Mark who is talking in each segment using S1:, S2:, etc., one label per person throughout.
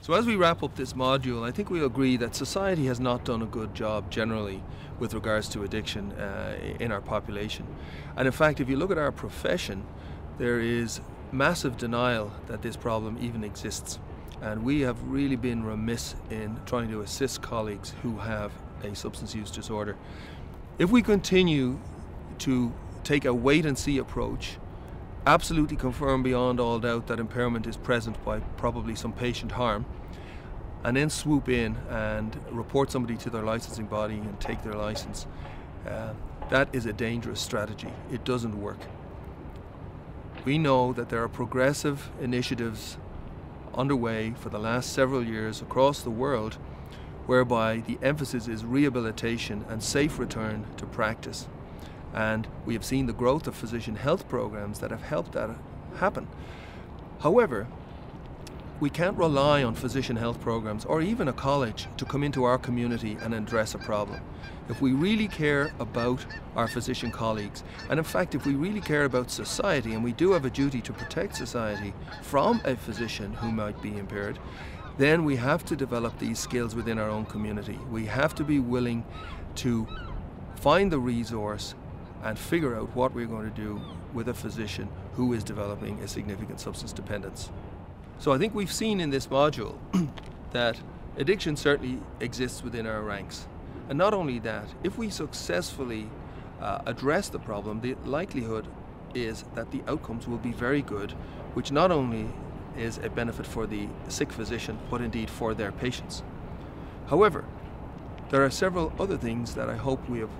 S1: So as we wrap up this module, I think we'll agree that society has not done a good job generally with regards to addiction in our population. And in fact, if you look at our profession, there is massive denial that this problem even exists. And we have really been remiss in trying to assist colleagues who have a substance use disorder. If we continue to take a wait-and-see approach, absolutely confirm beyond all doubt that impairment is present by probably some patient harm, and then swoop in and report somebody to their licensing body and take their license, that is a dangerous strategy. It doesn't work. We know that there are progressive initiatives underway for the last several years across the world whereby the emphasis is rehabilitation and safe return to practice. And we have seen the growth of physician health programs that have helped that happen. However, we can't rely on physician health programs or even a college to come into our community and address a problem. If we really care about our physician colleagues, and in fact if we really care about society, and we do have a duty to protect society from a physician who might be impaired, then we have to develop these skills within our own community. We have to be willing to find the resource and figure out what we're going to do with a physician who is developing a significant substance dependence. So I think we've seen in this module that addiction certainly exists within our ranks. And not only that, if we successfully address the problem, the likelihood is that the outcomes will be very good, which not only is a benefit for the sick physician, but indeed for their patients. However, there are several other things that I hope we have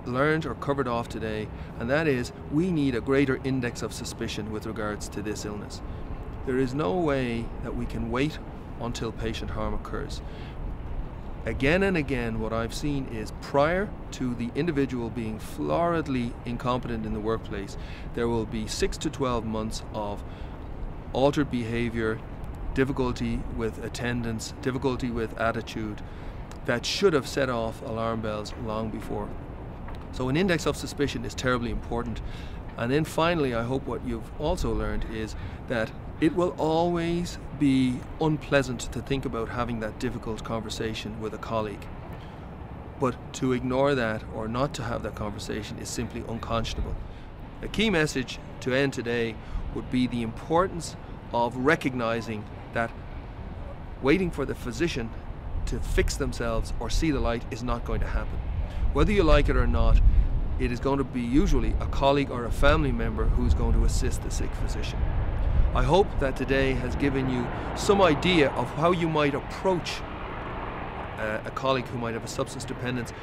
S1: learned or covered off today, and that is we need a greater index of suspicion with regards to this illness. There is no way that we can wait until patient harm occurs. Again and again, what I've seen is prior to the individual being floridly incompetent in the workplace, there will be 6 to 12 months of altered behavior, difficulty with attendance, difficulty with attitude, that should have set off alarm bells long before. So an index of suspicion is terribly important. And then finally, I hope what you've also learned is that it will always be unpleasant to think about having that difficult conversation with a colleague. But to ignore that or not to have that conversation is simply unconscionable. A key message to end today would be the importance of recognizing that waiting for the physician to fix themselves or see the light is not going to happen. Whether you like it or not, it is going to be usually a colleague or a family member who's going to assist the sick physician. I hope that today has given you some idea of how you might approach a colleague who might have a substance dependence,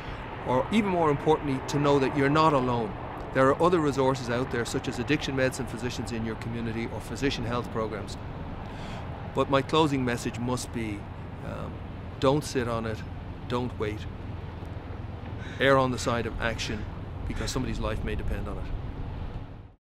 S1: or even more importantly, to know that you're not alone. There are other resources out there, such as addiction medicine physicians in your community or physician health programs. But my closing message must be, don't sit on it, don't wait. Err on the side of action, because somebody's life may depend on it.